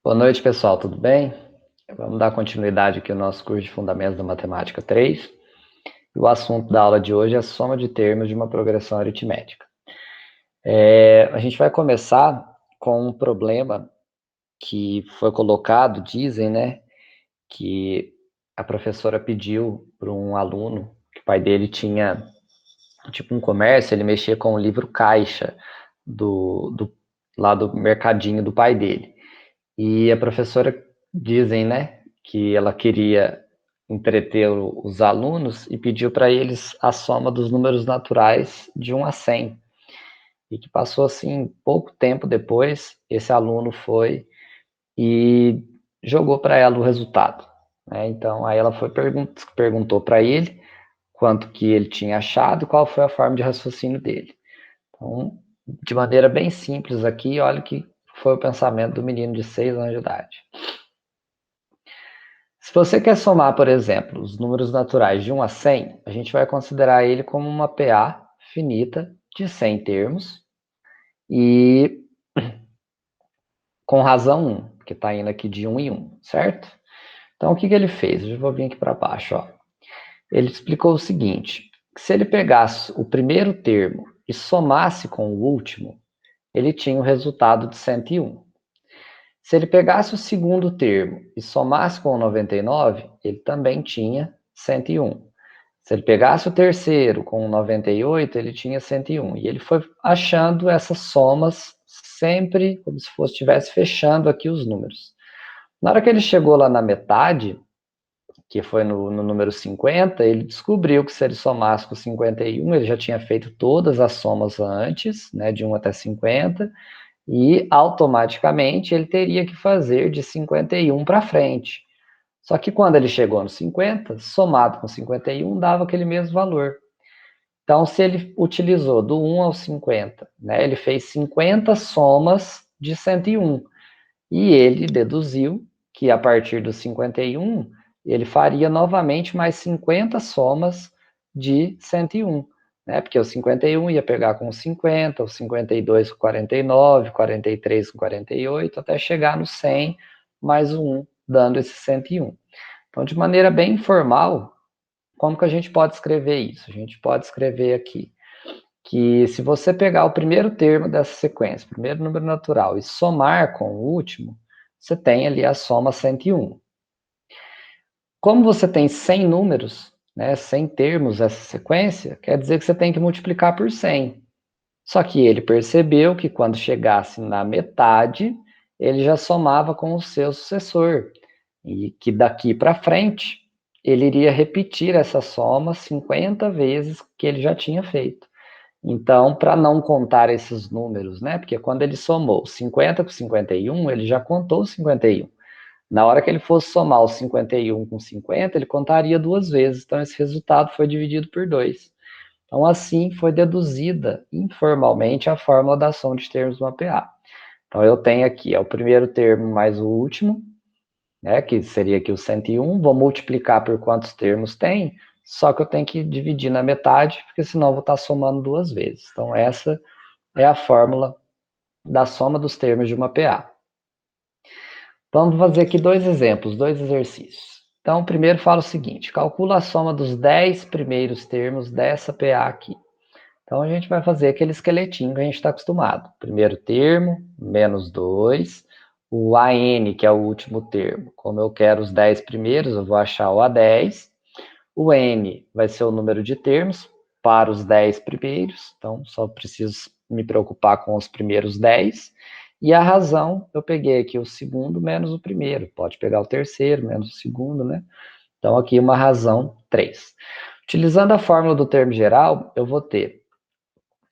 Boa noite, pessoal, tudo bem? Vamos dar continuidade aqui ao nosso curso de Fundamentos da Matemática 3. E o assunto da aula de hoje é a soma de termos de uma progressão aritmética. A gente vai começar com um problema que foi colocado, dizem, né, que a professora pediu para um aluno, que o pai dele tinha tipo um comércio, ele mexia com o livro caixa lá do mercadinho do pai dele. E a professora, dizem, né, que ela queria entreter os alunos e pediu para eles a soma dos números naturais de 1 a 100. E que passou assim, pouco tempo depois, esse aluno foi e jogou para ela o resultado, né? Então, aí ela perguntou para ele quanto que ele tinha achado e qual foi a forma de raciocínio dele. Então, de maneira bem simples aqui, olha que foi o pensamento do menino de 6 anos de idade. Se você quer somar, por exemplo, os números naturais de 1 a 100, a gente vai considerar ele como uma PA finita de 100 termos e com razão 1, que está indo aqui de 1 em 1, certo? Então, o que ele fez? Eu vou vir aqui para baixo. Ó. Ele explicou o seguinte, que se ele pegasse o primeiro termo e somasse com o último, ele tinha o resultado de 101. Se ele pegasse o segundo termo e somasse com o 99, ele também tinha 101. Se ele pegasse o terceiro com 98, ele tinha 101. E ele foi achando essas somas sempre como se estivesse fechando aqui os números. Na hora que ele chegou lá na metade, que foi no número 50, ele descobriu que se ele somasse com 51, ele já tinha feito todas as somas antes, né, de 1 até 50, e automaticamente ele teria que fazer de 51 para frente. Só que quando ele chegou no 50, somado com 51, dava aquele mesmo valor. Então, se ele utilizou do 1 ao 50, né, ele fez 50 somas de 101. E ele deduziu que a partir do 51, ele faria novamente mais 50 somas de 101. Né? Porque o 51 ia pegar com o 50, o 52 com 49, 43 com 48, até chegar no 100 mais o 1, dando esse 101. Então, de maneira bem informal, como que a gente pode escrever isso? A gente pode escrever aqui que se você pegar o primeiro termo dessa sequência, o primeiro número natural, e somar com o último, você tem ali a soma 101. Como você tem 100 números, né, 100 termos essa sequência, quer dizer que você tem que multiplicar por 100. Só que ele percebeu que quando chegasse na metade, ele já somava com o seu sucessor. E que daqui para frente, ele iria repetir essa soma 50 vezes que ele já tinha feito. Então, para não contar esses números, né? Porque quando ele somou 50 com 51, ele já contou 51. Na hora que ele fosse somar os 51 com 50, ele contaria duas vezes. Então, esse resultado foi dividido por 2. Então, assim foi deduzida informalmente a fórmula da soma de termos do mapear. Então, eu tenho aqui o primeiro termo mais o último, né, que seria aqui o 101, vou multiplicar por quantos termos tem, só que eu tenho que dividir na metade, porque senão eu vou estar somando duas vezes. Então, essa é a fórmula da soma dos termos de uma PA. Vamos fazer aqui dois exemplos, dois exercícios. Então, o primeiro fala o seguinte, calcula a soma dos 10 primeiros termos dessa PA aqui. Então, a gente vai fazer aquele esqueletinho que a gente está acostumado. Primeiro termo, menos 2. O AN, que é o último termo. Como eu quero os 10 primeiros, eu vou achar o A10. O N vai ser o número de termos para os 10 primeiros. Então, só preciso me preocupar com os primeiros 10. E a razão, eu peguei aqui o segundo menos o primeiro. Pode pegar o terceiro menos o segundo, né? Então, aqui uma razão 3. Utilizando a fórmula do termo geral, eu vou ter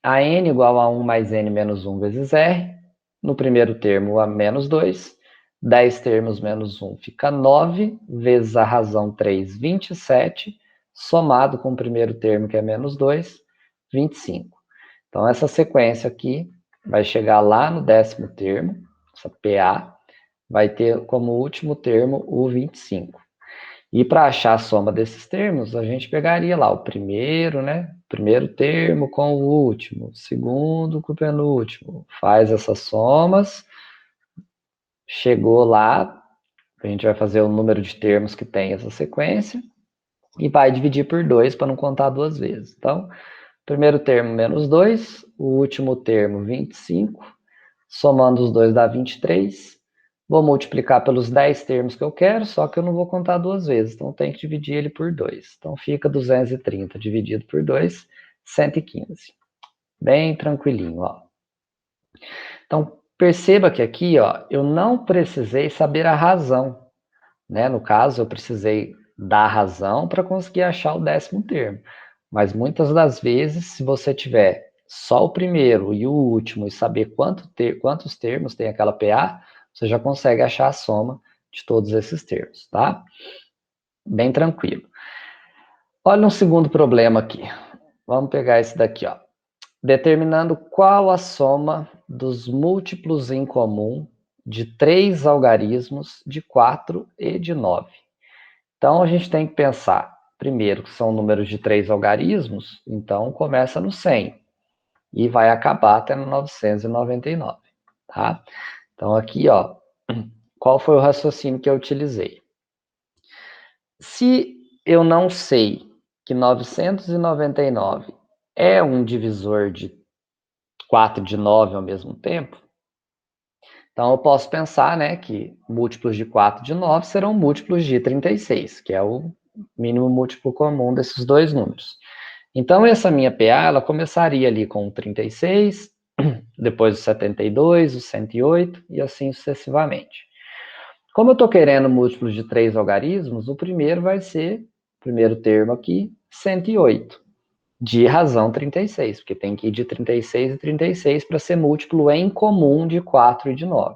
a n igual a 1 mais n menos 1 vezes r. No primeiro termo, a menos 2. 10 termos menos 1 fica 9, vezes a razão 3, 27, somado com o primeiro termo, que é menos 2, 25. Então, essa sequência aqui vai chegar lá no décimo termo, essa PA, vai ter como último termo o 25. E para achar a soma desses termos, a gente pegaria lá o primeiro, né? Primeiro termo com o último, segundo com o penúltimo. Faz essas somas, chegou lá, a gente vai fazer o número de termos que tem essa sequência e vai dividir por 2 para não contar duas vezes. Então, primeiro termo menos 2, o último termo 25, somando os dois dá 23. Vou multiplicar pelos 10 termos que eu quero, só que eu não vou contar duas vezes, então tem que dividir ele por 2. Então fica 230 dividido por 2, 115. Bem tranquilinho, ó. Então perceba que aqui, ó, eu não precisei saber a razão, né? No caso, eu precisei dar razão para conseguir achar o 10º termo. Mas muitas das vezes, se você tiver só o primeiro e o último e saber quantos termos tem aquela PA, você já consegue achar a soma de todos esses termos, tá? Bem tranquilo. Olha um segundo problema aqui. Vamos pegar esse daqui, ó. Determinando qual a soma dos múltiplos em comum de 3 algarismos de 4 e de 9. Então, a gente tem que pensar, primeiro, que são números de 3 algarismos, então começa no 100 e vai acabar até no 999, tá? Então, aqui, ó, qual foi o raciocínio que eu utilizei? Se eu não sei que 999 é um divisor de 4 e de 9 ao mesmo tempo, então eu posso pensar, né, que múltiplos de 4 e de 9 serão múltiplos de 36, que é o mínimo múltiplo comum desses dois números. Então essa minha PA, ela começaria ali com o 36, depois o 72, o 108 e assim sucessivamente. Como eu estou querendo múltiplos de 3 algarismos, o primeiro vai ser, o primeiro termo aqui, 108, de razão 36, porque tem que ir de 36 e 36 para ser múltiplo em comum de 4 e de 9.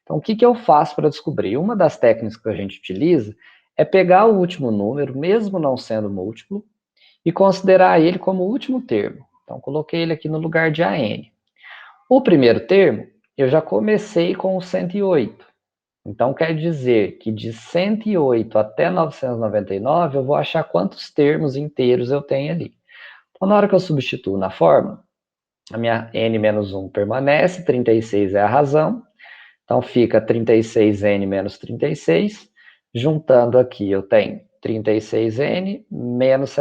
Então, o que eu faço para descobrir? Uma das técnicas que a gente utiliza é pegar o último número, mesmo não sendo múltiplo, e considerar ele como o último termo. Então, coloquei ele aqui no lugar de AN. O primeiro termo, eu já comecei com o 108. Então, quer dizer que de 108 até 999, eu vou achar quantos termos inteiros eu tenho ali. Então, na hora que eu substituo na fórmula, a minha n-1 permanece, 36 é a razão, então fica 36n menos 36, juntando aqui eu tenho 36n menos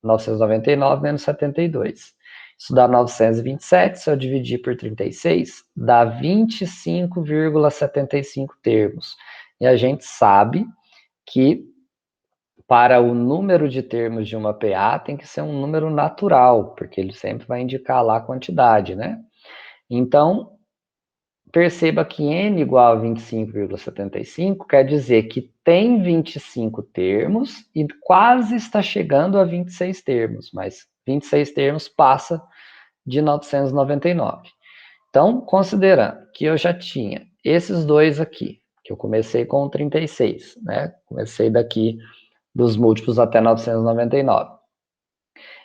999 menos 72. Isso dá 927, se eu dividir por 36, dá 25,75 termos. E a gente sabe que para o número de termos de uma PA tem que ser um número natural, porque ele sempre vai indicar lá a quantidade, né? Então, perceba que n igual a 25,75 quer dizer que tem 25 termos e quase está chegando a 26 termos, mas 26 termos passa de 999. Então, considerando que eu já tinha esses dois aqui, que eu comecei com 36, né? Comecei daqui dos múltiplos até 999.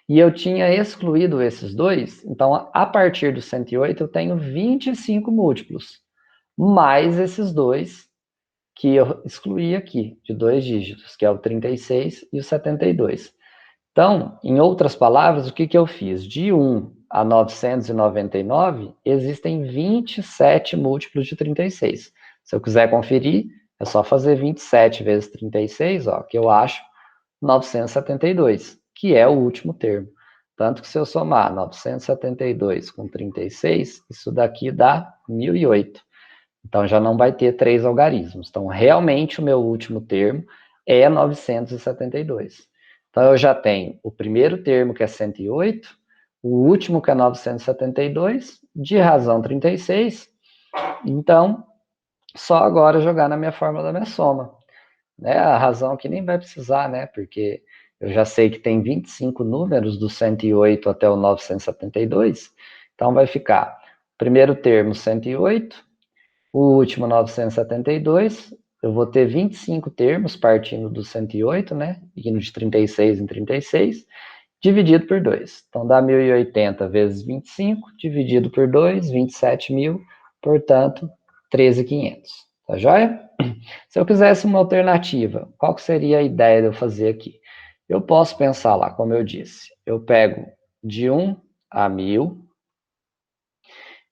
E eu tinha excluído esses dois, então a partir do 108 eu tenho 25 múltiplos, mais esses dois que eu excluí aqui, de 2 dígitos, que é o 36 e o 72. Então, em outras palavras, o que eu fiz? De 1 a 999, existem 27 múltiplos de 36. Se eu quiser conferir, é só fazer 27 vezes 36, ó, que eu acho 972, que é o último termo. Tanto que se eu somar 972 com 36, isso daqui dá 1008. Então já não vai ter 3 algarismos. Então realmente o meu último termo é 972. Então eu já tenho o primeiro termo que é 108, o último que é 972, de razão 36. Então, só agora jogar na minha fórmula da minha soma. Né? A razão que nem vai precisar, né? Porque eu já sei que tem 25 números do 108 até o 972. Então vai ficar primeiro termo 108, o último 972. Eu vou ter 25 termos partindo do 108, né? Indo de 36 em 36, dividido por 2. Então dá 1080 vezes 25, dividido por 2, 27.000, portanto, 13.500. Tá joia? Se eu quisesse uma alternativa, qual que seria a ideia de eu fazer aqui? Eu posso pensar lá, como eu disse, eu pego de 1 a 1000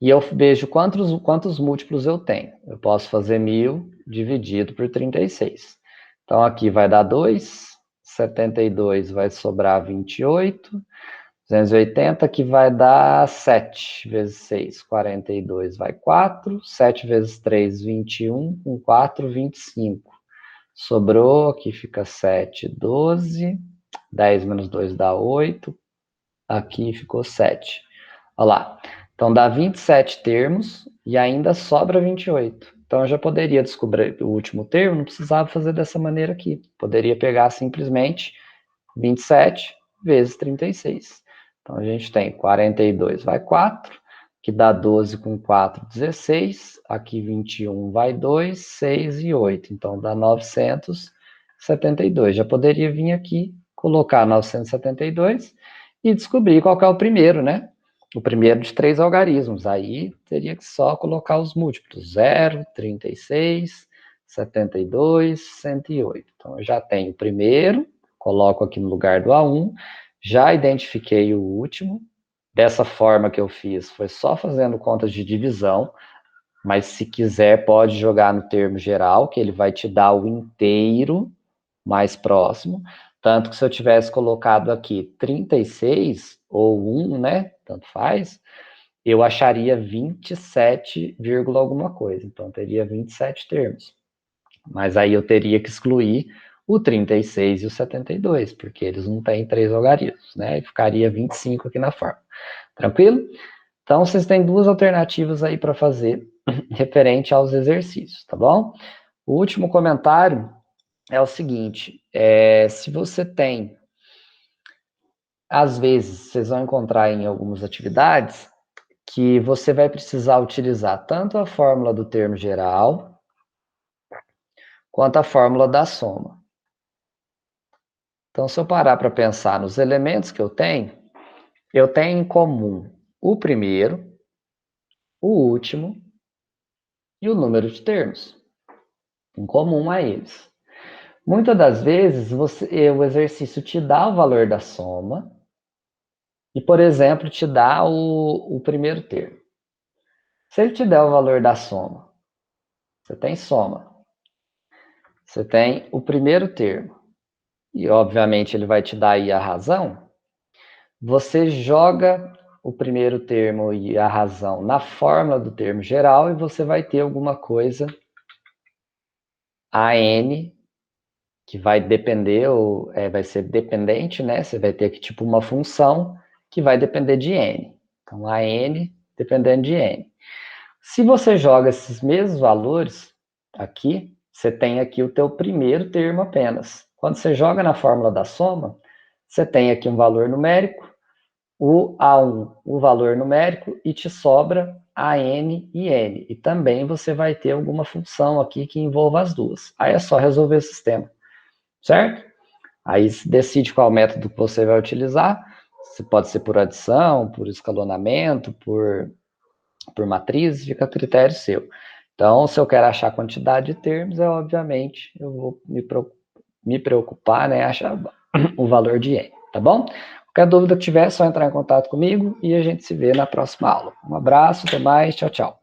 e eu vejo quantos múltiplos eu tenho. Eu posso fazer 1000 dividido por 36. Então, aqui vai dar 2, 72 vai sobrar 28, 280 que vai dar 7 vezes 6, 42 vai 4, 7 vezes 3, 21, com 4, 25. Sobrou, aqui fica 7, 12, 10 menos 2 dá 8, aqui ficou 7. Olha lá, então dá 27 termos e ainda sobra 28. Então eu já poderia descobrir o último termo, não precisava fazer dessa maneira aqui. Poderia pegar simplesmente 27 vezes 36. Então a gente tem 42 vai 4, que dá 12 com 4, 16. Aqui 21 vai 2, 6 e 8. Então dá 972. Já poderia vir aqui, colocar 972 e descobrir qual que é o primeiro, né? O primeiro de 3 algarismos. Aí teria que só colocar os múltiplos: 0, 36, 72, 108. Então eu já tenho o primeiro, coloco aqui no lugar do A1, já identifiquei o último. Dessa forma que eu fiz, foi só fazendo contas de divisão, mas se quiser pode jogar no termo geral, que ele vai te dar o inteiro mais próximo. Tanto que se eu tivesse colocado aqui 36 ou 1, né, tanto faz, eu acharia 27, alguma coisa. Então teria 27 termos. Mas aí eu teria que excluir o 36 e o 72, porque eles não têm 3 algarismos, né? E ficaria 25 aqui na forma. Tranquilo? Então, vocês têm duas alternativas aí para fazer referente aos exercícios, tá bom? O último comentário é o seguinte, se você tem, às vezes, vocês vão encontrar em algumas atividades que você vai precisar utilizar tanto a fórmula do termo geral quanto a fórmula da soma. Então, se eu parar para pensar nos elementos que eu tenho em comum o primeiro, o último e o número de termos, em comum a eles. Muitas das vezes, o exercício te dá o valor da soma e, por exemplo, te dá o primeiro termo. Se ele te der o valor da soma, você tem soma, você tem o primeiro termo e, obviamente, ele vai te dar aí a razão, você joga o primeiro termo e a razão na fórmula do termo geral e você vai ter alguma coisa AN, que vai depender, ou vai ser dependente, né? Você vai ter aqui tipo uma função que vai depender de N. Então, AN dependendo de N. Se você joga esses mesmos valores aqui, você tem aqui o teu primeiro termo apenas. Quando você joga na fórmula da soma, você tem aqui um valor numérico, o A1, o valor numérico, e te sobra AN e N. E também você vai ter alguma função aqui que envolva as duas. Aí é só resolver o sistema, certo? Aí se decide qual método que você vai utilizar. Se pode ser por adição, por escalonamento, por matrizes, fica a critério seu. Então, se eu quero achar a quantidade de termos, obviamente, eu vou me preocupar, né, achar o valor de N, tá bom? Qualquer dúvida que tiver, é só entrar em contato comigo e a gente se vê na próxima aula. Um abraço, até mais, tchau, tchau.